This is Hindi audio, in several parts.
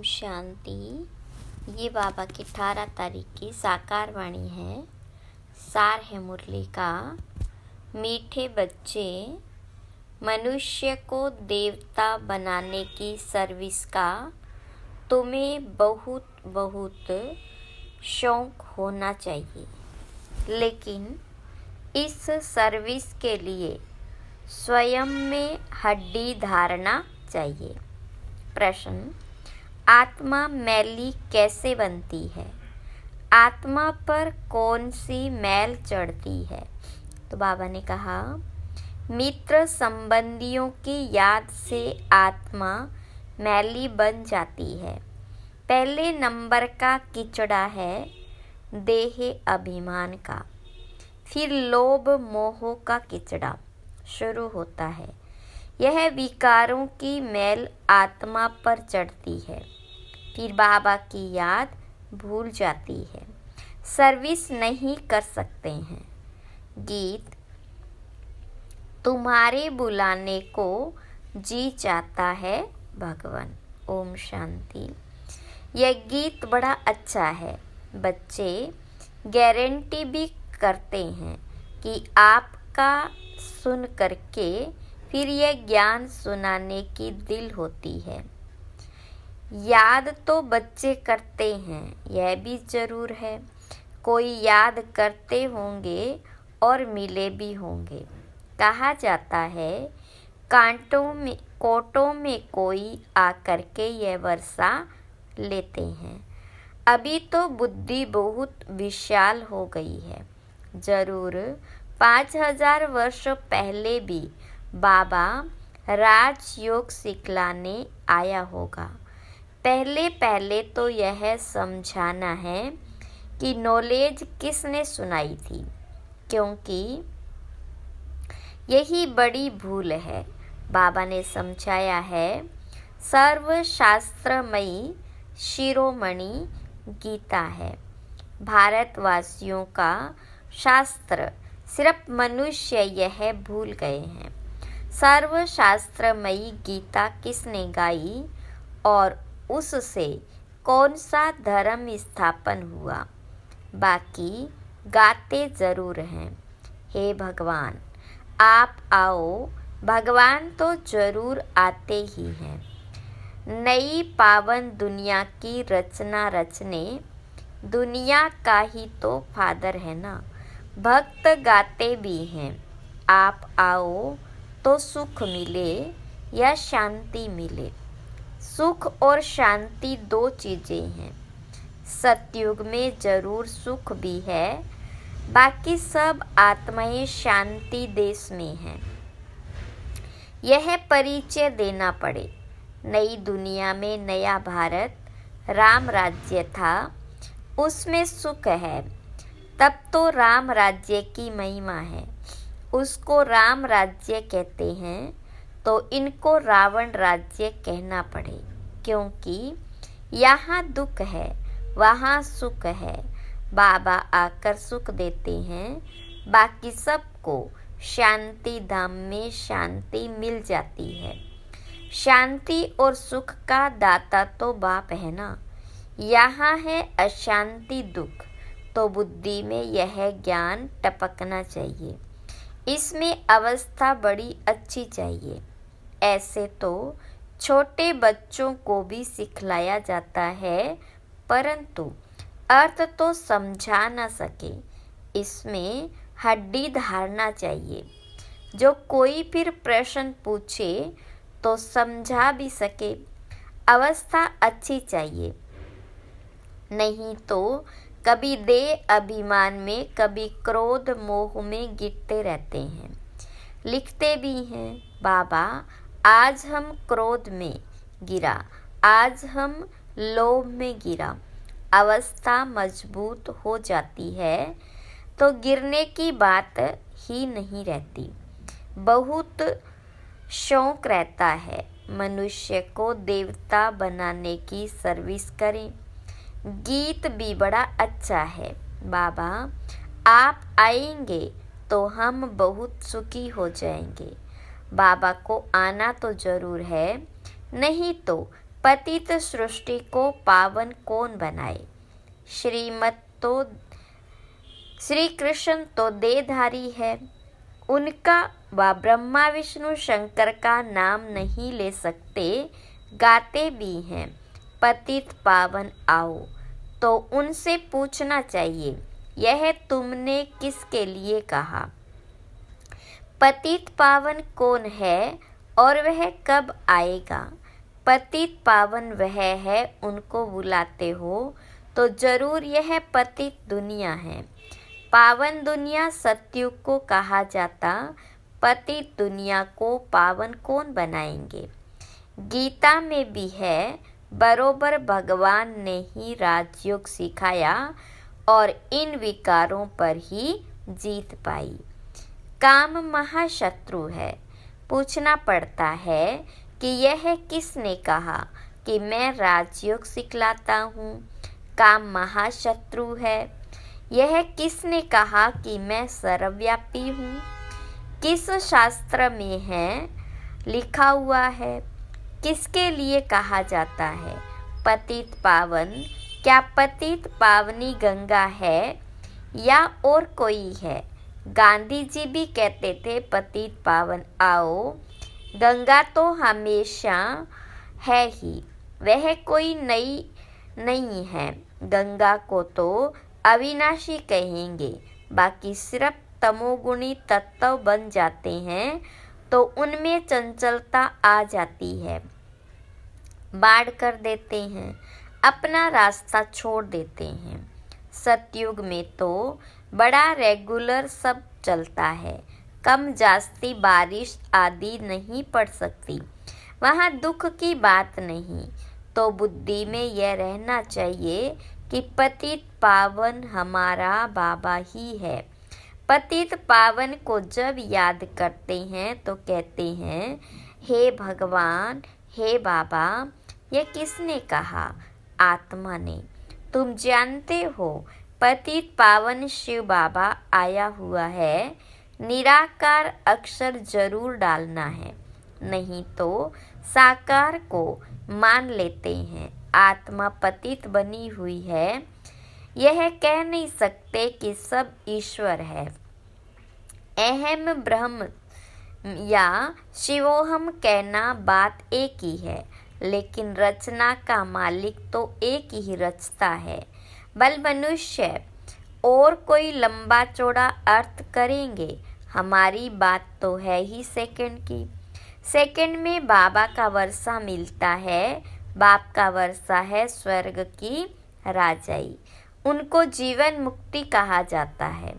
शांति। ये बाबा की 18 तारीख की साकार वाणी है। सार है मुरली का। मीठे बच्चे, मनुष्य को देवता बनाने की सर्विस का तुम्हें बहुत बहुत शौक होना चाहिए, लेकिन इस सर्विस के लिए स्वयं में हड्डी धारना चाहिए। प्रश्न: आत्मा मैली कैसे बनती है? आत्मा पर कौन सी मैल चढ़ती है? तो बाबा ने कहा, मित्र संबंधियों की याद से आत्मा मैली बन जाती है। पहले नंबर का किचड़ा है देह अभिमान का, फिर लोभ मोह का किचड़ा शुरू होता है। यह विकारों की मैल आत्मा पर चढ़ती है, फिर बाबा की याद भूल जाती है, सर्विस नहीं कर सकते हैं। गीत: तुम्हारे बुलाने को जी चाहता है भगवान। ओम शांति। यह गीत बड़ा अच्छा है। बच्चे गारंटी भी करते हैं कि आपका सुन करके फिर यह ज्ञान सुनाने की दिल होती है। याद तो बच्चे करते हैं, यह भी जरूर है। कोई याद करते होंगे और मिले भी होंगे। कहा जाता है, कोटों में कोई आकर के यह वर्षा लेते हैं। अभी तो बुद्धि बहुत विशाल हो गई है। जरूर 5000 वर्ष पहले भी बाबा राजयोग सिखलाने आया होगा। पहले तो यह समझाना है कि नॉलेज किसने सुनाई थी, क्योंकि यही बड़ी भूल है। बाबा ने समझाया है, सर्वशास्त्रमयी शिरोमणि गीता है। भारतवासियों का शास्त्र, सिर्फ मनुष्य यह भूल गए हैं। सर्वशास्त्रमयी गीता किसने गाई और उससे कौन सा धर्म स्थापन हुआ? बाकी गाते जरूर हैं, हे भगवान आप आओ। भगवान तो जरूर आते ही हैं। नई पावन दुनिया की रचना रचने दुनिया का ही तो फादर है ना। भक्त गाते भी हैं, आप आओ तो सुख मिले या शांति मिले। सुख और शांति दो चीजें हैं। सतयुग में जरूर सुख भी है, बाकी सब आत्माएं शांति देश में हैं। यह परिचय देना पड़े। नई दुनिया में नया भारत राम राज्य था, उसमें सुख है। तब तो राम राज्य की महिमा है, उसको राम राज्य कहते हैं, तो इनको रावण राज्य कहना पड़े, क्योंकि यहाँ दुख है वहाँ सुख है। बाबा आकर सुख देते हैं, बाकी सबको शांति धाम में शांति मिल जाती है। शांति और सुख का दाता तो बाप है ना। यहाँ है अशांति दुख, तो बुद्धि में यह ज्ञान टपकना चाहिए। इसमें अवस्था बड़ी अच्छी चाहिए। ऐसे तो छोटे बच्चों को भी सिखलाया जाता है, परंतु अर्थ तो समझा न सके। इसमें हड्डी धारना चाहिए, जो कोई फिर प्रश्न पूछे तो समझा भी सके। अवस्था अच्छी चाहिए, नहीं तो कभी देह अभिमान में, कभी क्रोध मोह में गिरते रहते हैं। लिखते भी हैं, बाबा आज हम क्रोध में गिरा, आज हम लोभ में गिरा। अवस्था मजबूत हो जाती है तो गिरने की बात ही नहीं रहती। बहुत शौक रहता है मनुष्य को देवता बनाने की सर्विस करें। गीत भी बड़ा अच्छा है। बाबा आप आएंगे तो हम बहुत सुखी हो जाएंगे। बाबा को आना तो जरूर है, नहीं तो पतित सृष्टि को पावन कौन बनाए। श्री कृष्ण तो देहधारी है, उनका व ब्रह्मा विष्णु शंकर का नाम नहीं ले सकते, गाते भी हैं पतित पावन आओ। तो उनसे पूछना चाहिए, यह तुमने किसके लिए कहा। पतित पावन कौन है और वह कब आएगा। पतित पावन वह है, उनको बुलाते हो तो जरूर यह पतित दुनिया है। पावन दुनिया सतयुग को कहा जाता, पतित दुनिया को पावन कौन बनाएंगे। गीता में भी है, बरोबर भगवान ने ही राजयोग सिखाया और इन विकारों पर ही जीत पाई। काम महाशत्रु है। पूछना पड़ता है कि यह किसने कहा कि मैं राजयोग सिखलाता हूँ। काम महाशत्रु है। यह किसने कहा कि मैं सर्वव्यापी हूँ। किस शास्त्र में है लिखा हुआ है। किसके लिए कहा जाता है पतित पावन। क्या पतित पावनी गंगा है या और कोई है। गांधी जी भी कहते थे पतित पावन आओ। गंगा तो हमेशा है ही, वह कोई नई नहीं है। गंगा को तो अविनाशी कहेंगे, बाकी सिर्फ तमोगुणी तत्व बन जाते हैं तो उनमें चंचलता आ जाती है, बाढ़ कर देते हैं, अपना रास्ता छोड़ देते हैं। सतयुग में तो बड़ा रेगुलर सब चलता है, कम जास्ती बारिश आदि नहीं पड़ सकती, वहाँ दुख की बात नहीं। तो बुद्धि में यह रहना चाहिए कि पतित पावन हमारा बाबा ही है। पतित पावन को जब याद करते हैं तो कहते हैं, हे भगवान, हे बाबा। यह किसने कहा। आत्मा ने। तुम जानते हो पतित पावन शिव बाबा आया हुआ है। निराकार अक्षर जरूर डालना है, नहीं तो साकार को मान लेते हैं। आत्मा पतित बनी हुई है, यह कह नहीं सकते कि सब ईश्वर है। अहम ब्रह्म या शिवोहम कहना बात एक ही है, लेकिन रचना का मालिक तो एक ही रचता है। बल मनुष्य और कोई लंबा चौड़ा अर्थ करेंगे, हमारी बात तो है ही सेकंड की। सेकंड में बाबा का वर्षा मिलता है। बाप का वर्षा है स्वर्ग की राजाई। उनको जीवन मुक्ति कहा जाता है।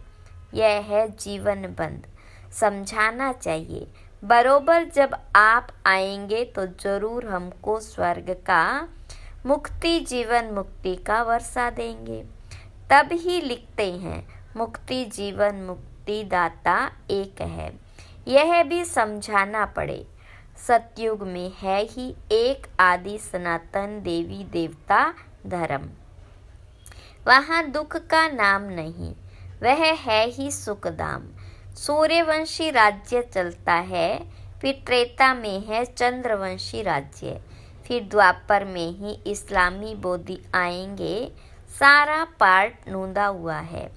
यह है जीवन बंद। समझाना चाहिए, बरोबर जब आप आएंगे तो जरूर हमको स्वर्ग का मुक्ति जीवन मुक्ति का वर्षा देंगे। तब ही लिखते हैं मुक्ति जीवन मुक्ति दाता एक है। यह भी समझाना पड़े। सतयुग में है ही एक आदि सनातन देवी देवता धर्म। वहाँ दुख का नाम नहीं, वह है ही सुखधाम। सूर्यवंशी राज्य चलता है, फिर त्रेता में है चंद्रवंशी राज्य, फिर द्वापर में ही इस्लामी बोधि आएंगे। सारा पार्ट नूंदा हुआ है।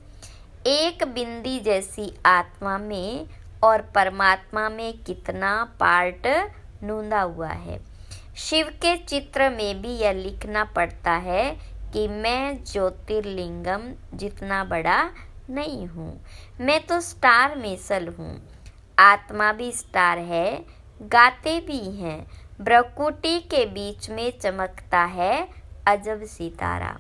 एक बिंदी जैसी आत्मा में और परमात्मा में कितना पार्ट नूंदा हुआ है। शिव के चित्र में भी यह लिखना पड़ता है कि मैं ज्योतिर्लिंगम जितना बड़ा नहीं हूँ, मैं तो स्टार मेसल हूँ। आत्मा भी स्टार है, गाते भी हैं। ब्रकुटी के बीच में चमकता है अजब सितारा,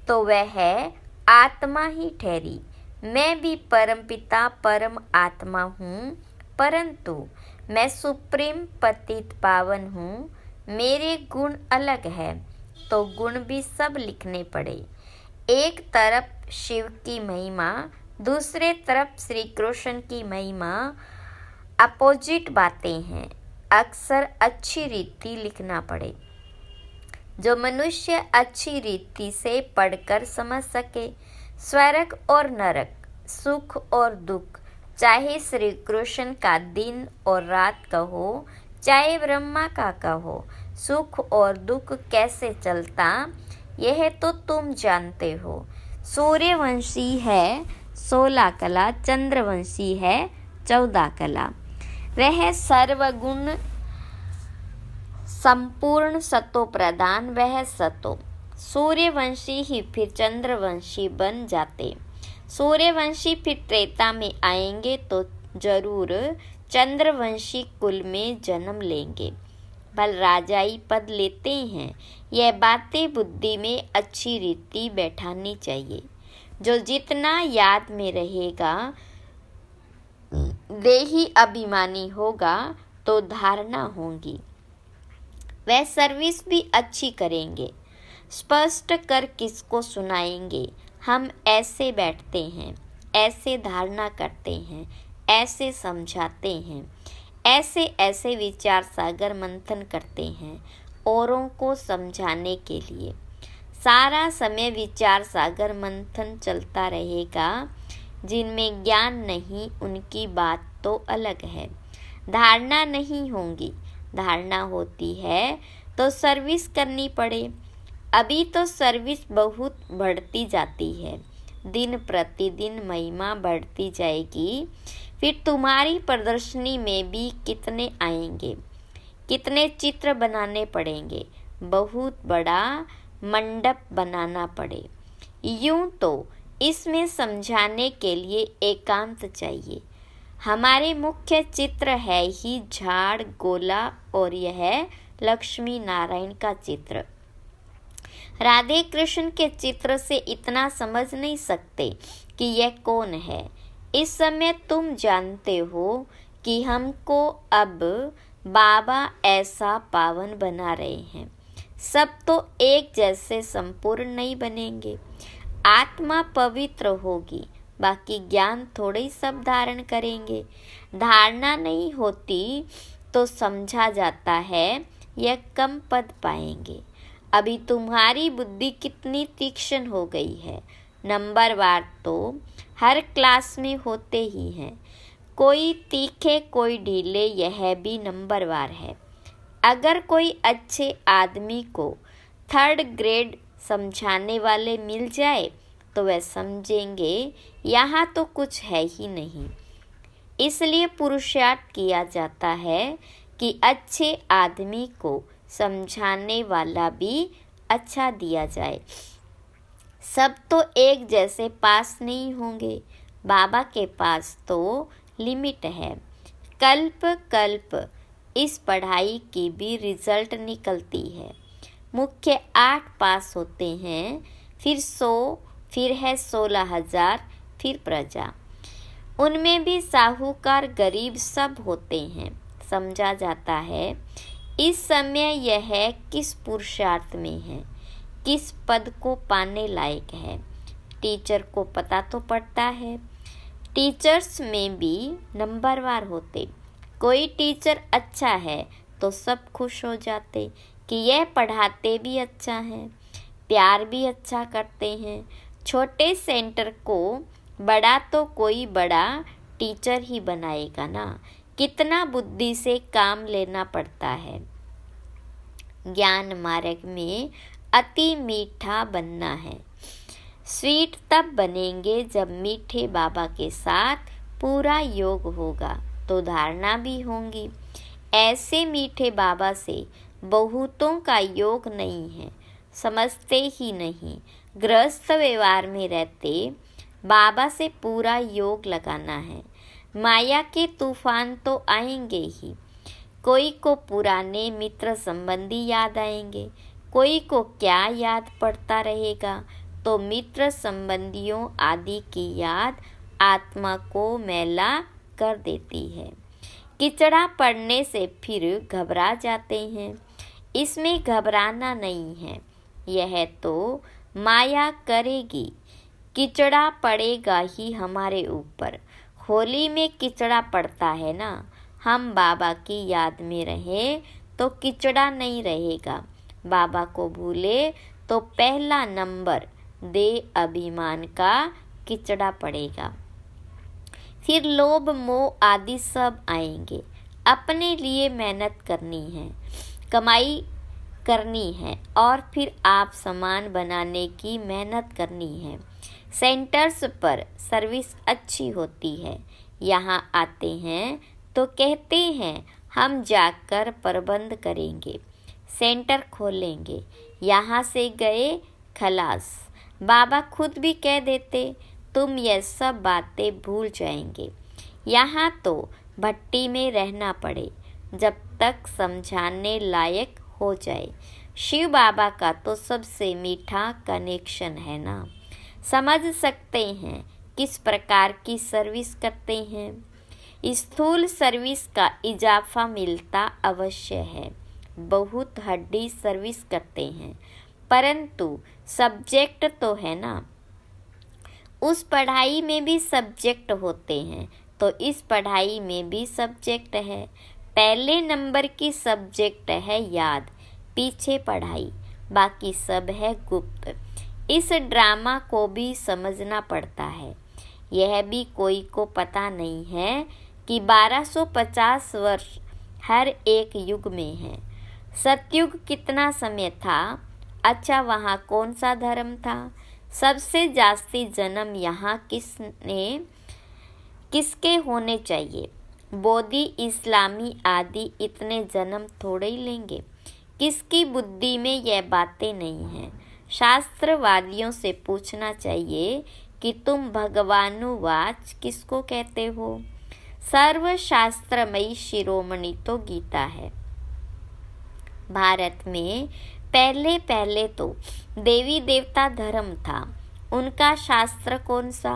तो वह है आत्मा ही ठहरी। मैं भी परमपिता परम आत्मा हूँ, परंतु मैं सुप्रीम पतित पावन हूँ। मेरे गुण अलग है, तो गुण भी सब लिखने पड़े। एक तरफ शिव की महिमा, दूसरे तरफ श्री कृष्ण की महिमा, अपोजिट बातें हैं। अक्सर अच्छी रीति लिखना पड़े, जो मनुष्य अच्छी रीति से पढ़कर समझ सके। स्वर्ग और नरक, सुख और दुख, चाहे श्री कृष्ण का दिन और रात कहो, चाहे ब्रह्मा का कहो, सुख और दुख कैसे चलता, यह तो तुम जानते हो। सूर्यवंशी है 16 कला, चंद्रवंशी है 14 कला। वह सर्वगुण संपूर्ण सतो प्रधान, वह सतो। सूर्यवंशी ही फिर चंद्रवंशी बन जाते। सूर्यवंशी फिर त्रेता में आएंगे तो जरूर चंद्रवंशी कुल में जन्म लेंगे, बल राजाई पद लेते हैं। यह बातें बुद्धि में अच्छी रीति बैठानी चाहिए। जो जितना याद में रहेगा, देही अभिमानी होगा तो धारणा होगी। वह सर्विस भी अच्छी करेंगे। स्पष्ट कर किसको सुनाएंगे। हम ऐसे बैठते हैं, ऐसे धारणा करते हैं, ऐसे समझाते हैं, ऐसे ऐसे विचार सागर मंथन करते हैं औरों को समझाने के लिए। सारा समय विचार सागर मंथन चलता रहेगा। जिनमें ज्ञान नहीं उनकी बात तो अलग है। धारणा नहीं होगी। धारणा होती है तो सर्विस करनी पड़े। अभी तो सर्विस बहुत बढ़ती जाती है। दिन प्रतिदिन महिमा बढ़ती जाएगी। फिर तुम्हारी प्रदर्शनी में भी कितने आएंगे, कितने चित्र बनाने पड़ेंगे। बहुत बड़ा मंडप बनाना पड़े। यूं तो इसमें समझाने के लिए एकांत चाहिए। हमारे मुख्य चित्र है ही झाड़ गोला, और यह लक्ष्मी नारायण का चित्र। राधे कृष्ण के चित्र से इतना समझ नहीं सकते कि यह कौन है। इस समय तुम जानते हो कि हमको अब बाबा ऐसा पावन बना रहे हैं। सब तो एक जैसे संपूर्ण नहीं बनेंगे। आत्मा पवित्र होगी, बाकी ज्ञान थोड़े ही सब धारण करेंगे। धारणा नहीं होती तो समझा जाता है यह कम पद पाएंगे। अभी तुम्हारी बुद्धि कितनी तीक्ष्ण हो गई है। नंबरवार तो हर क्लास में होते ही हैं। कोई तीखे कोई ढीले, यह भी नंबरवार है। अगर कोई अच्छे आदमी को 3rd ग्रेड समझाने वाले मिल जाए तो वह समझेंगे यहाँ तो कुछ है ही नहीं। इसलिए पुरुषार्थ किया जाता है कि अच्छे आदमी को समझाने वाला भी अच्छा दिया जाए। सब तो एक जैसे पास नहीं होंगे। बाबा के पास तो लिमिट है। कल्प कल्प इस पढ़ाई की भी रिजल्ट निकलती है। मुख्य 8 पास होते हैं, फिर 100, फिर है 16,000, फिर प्रजा। उनमें भी साहूकार गरीब सब होते हैं। समझा जाता है इस समय यह किस पुरुषार्थ में है, किस पद को पाने लायक है। टीचर को पता तो पड़ता है। टीचर्स में भी नंबरवार होते। कोई टीचर अच्छा है तो सब खुश हो जाते कि यह पढ़ाते भी अच्छा है, प्यार भी अच्छा करते हैं। छोटे सेंटर को बड़ा तो कोई बड़ा टीचर ही बनाएगा ना। कितना बुद्धि से काम लेना पड़ता है। ज्ञान मार्ग में अति मीठा बनना है। स्वीट तब बनेंगे जब मीठे बाबा के साथ पूरा योग होगा तो धारणा भी होंगी। ऐसे मीठे बाबा से बहुतों का योग नहीं है, समझते ही नहीं। गृहस्थ व्यवहार में रहते बाबा से पूरा योग लगाना है। माया के तूफान तो आएंगे ही। कोई को पुराने मित्र संबंधी याद आएंगे, कोई को क्या याद पड़ता रहेगा। तो मित्र संबंधियों आदि की याद आत्मा को मैला कर देती है। किचड़ा पड़ने से फिर घबरा जाते हैं। इसमें घबराना नहीं है, यह तो माया करेगी। किचड़ा पड़ेगा ही हमारे ऊपर। होली में किचड़ा पड़ता है ना। हम बाबा की याद में रहे तो किचड़ा नहीं रहेगा। बाबा को भूले तो पहला नंबर दे अभिमान का किचड़ा पड़ेगा। फिर लोभ मोह आदि सब आएंगे। अपने लिए मेहनत करनी है। कमाई करनी है और फिर आप सामान बनाने की मेहनत करनी है। सेंटर्स पर सर्विस अच्छी होती है। यहाँ आते हैं तो कहते हैं हम जाकर प्रबंध करेंगे, सेंटर खोलेंगे, यहाँ से गए खलास। बाबा खुद भी कह देते तुम ये सब बातें भूल जाएंगे। यहाँ तो भट्टी में रहना पड़े जब तक समझाने लायक हो जाए। शिव बाबा का तो सबसे मीठा कनेक्शन है ना। समझ सकते हैं किस प्रकार की सर्विस करते हैं। स्थूल सर्विस का इजाफा मिलता अवश्य है, बहुत हड्डी सर्विस करते हैं, परंतु सब्जेक्ट तो है ना। उस पढ़ाई में भी सब्जेक्ट होते हैं तो इस पढ़ाई में भी सब्जेक्ट है। पहले नंबर की सब्जेक्ट है याद, पीछे पढ़ाई, बाकी सब है गुप्त। इस ड्रामा को भी समझना पड़ता है। यह भी कोई को पता नहीं है कि 1250 वर्ष हर एक युग में है। सतयुग कितना समय था? अच्छा, वहाँ कौन सा धर्म था? सबसे जास्ती जन्म यहाँ किसके होने चाहिए? बोधी, इस्लामी आदि इतने जन्म थोड़े ही लेंगे। किसकी बुद्धि में यह बातें नहीं हैं। शास्त्रवादियों से पूछना चाहिए कि तुम भगवानुवाच किसको कहते हो। सर्वशास्त्रमयी शिरोमणि तो गीता है। भारत में पहले पहले तो देवी देवता धर्म था, उनका शास्त्र कौन सा?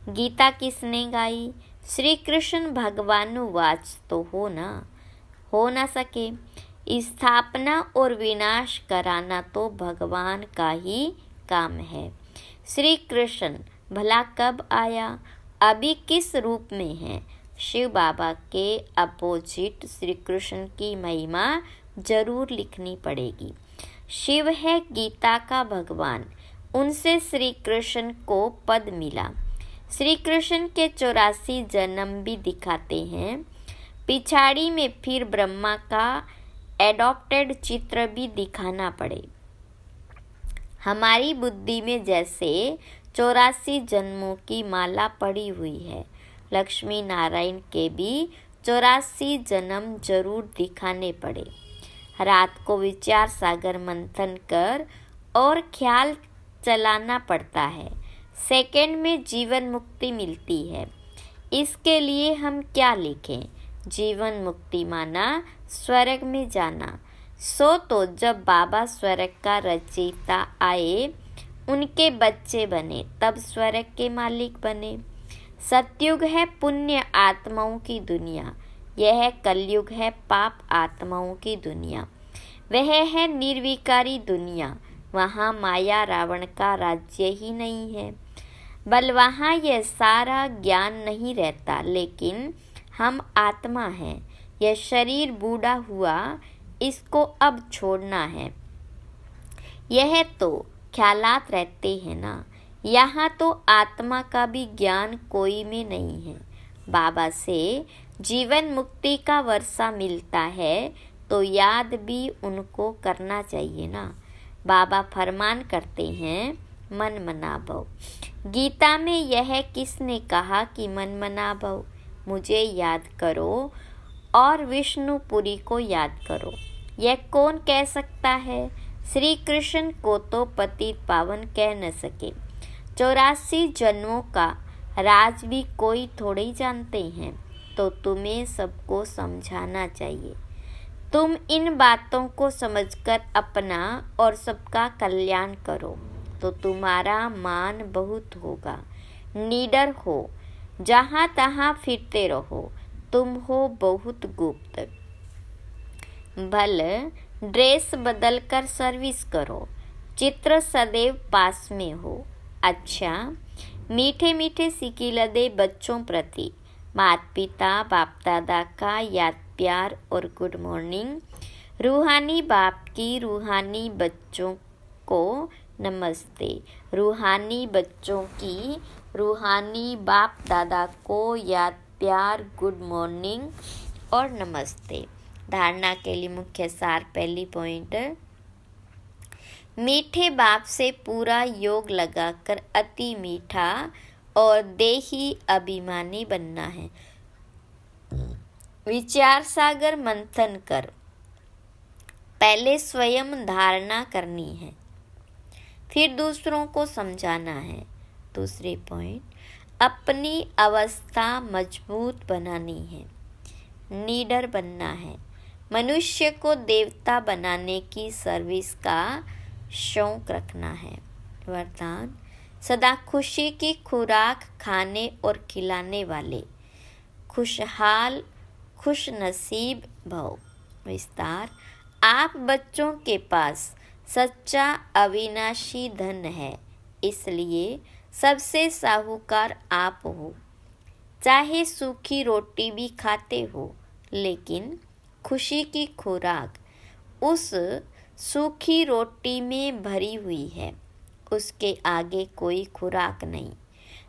गीता किसने गाई? श्री कृष्ण भगवानुवाच तो हो ना सके। स्थापना और विनाश कराना तो भगवान का ही काम है। श्री कृष्ण भला कब आया? अभी किस रूप में है? शिव बाबा के अपोजिट श्री कृष्ण की महिमा जरूर लिखनी पड़ेगी। शिव है गीता का भगवान, उनसे श्री कृष्ण को पद मिला। श्री कृष्ण के 84 जन्म भी दिखाते हैं। पिछाड़ी में फिर ब्रह्मा का एडॉप्टेड चित्र भी दिखाना पड़े। हमारी बुद्धि में जैसे 84 जन्मों की माला पड़ी हुई है, लक्ष्मी नारायण के भी 84 जन्म जरूर दिखाने पड़े। रात को विचार सागर मंथन कर और ख्याल चलाना पड़ता है। सेकंड में जीवन मुक्ति मिलती है। इसके लिए हम क्या लिखें? जीवन मुक्ति माना स्वर्ग में जाना। सो तो जब बाबा स्वर्ग का रचयिता आए, उनके बच्चे बने, तब स्वर्ग के मालिक बने। सतयुग है पुण्य आत्माओं की दुनिया, यह कलयुग है पाप आत्माओं की दुनिया। वह है निर्विकारी दुनिया, वहाँ माया रावण का राज्य ही नहीं है। बल वहाँ यह सारा ज्ञान नहीं रहता, लेकिन हम आत्मा हैं। यह शरीर बूढ़ा हुआ, इसको अब छोड़ना है। यह तो ख्यालात रहते हैं ना। यहाँ तो आत्मा का भी ज्ञान कोई में नहीं है। बाबा से जीवन मुक्ति का वर्षा मिलता है तो याद भी उनको करना चाहिए ना। बाबा फरमान करते हैं मन मना भव। गीता में यह किसने कहा कि मन मना भव? मुझे याद करो और विष्णुपुरी को याद करो। यह कौन कह सकता है? श्री कृष्ण को तो पतित पावन कह न सके। 84 जन्मों का राज भी कोई थोड़े ही जानते हैं, तो तुम्हें सबको समझाना चाहिए। तुम इन बातों को समझकर अपना और सबका कल्याण करो तो तुम्हारा मान बहुत होगा। निडर हो, जहाँ तहाँ फिरते रहो, तुम हो बहुत गुप्त। भल ड्रेस बदल कर सर्विस करो, चित्र सदैव पास में हो। अच्छा, मीठे मीठे सिकिलदे बच्चों प्रति माता पिता बाप दादा का याद प्यार और गुड मॉर्निंग। रूहानी बाप की रूहानी बच्चों को नमस्ते। रूहानी बच्चों की रूहानी बाप दादा को याद प्यार गुड मॉर्निंग और नमस्ते। धारणा के लिए मुख्य सार। पहली पॉइंट, मीठे बाप से पूरा योग लगाकर अति मीठा और देही अभिमानी बनना है। विचार सागर मंथन कर। पहले स्वयं धारणा करनी है, फिर दूसरों को समझाना है। दूसरे पॉइंट, अपनी अवस्था मजबूत बनानी है, नीडर बनना है। मनुष्य को देवता बनाने की सर्विस का शौक रखना है। वरदान, सदा खुशी की खुराक खाने और खिलाने वाले खुशहाल खुश नसीब भव। विस्तार, आप बच्चों के पास सच्चा अविनाशी धन है, इसलिए सबसे साहूकार आप हो। चाहे सूखी रोटी भी खाते हो, लेकिन खुशी की खुराक उस सूखी रोटी में भरी हुई है, उसके आगे कोई खुराक नहीं।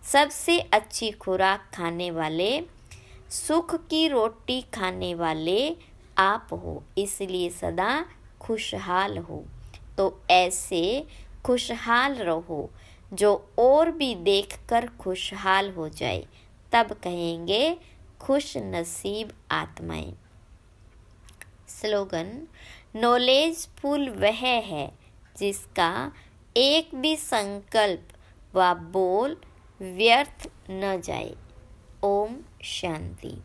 सबसे अच्छी खुराक खाने वाले, सुख की रोटी खाने वाले आप हो, इसलिए सदा खुशहाल हो। तो ऐसे खुशहाल रहो जो और भी देखकर खुशहाल हो जाए, तब कहेंगे खुश नसीब आत्माएं। स्लोगन, नॉलेजफुल वह है जिसका एक भी संकल्प व बोल व्यर्थ न जाए। ओम शांति।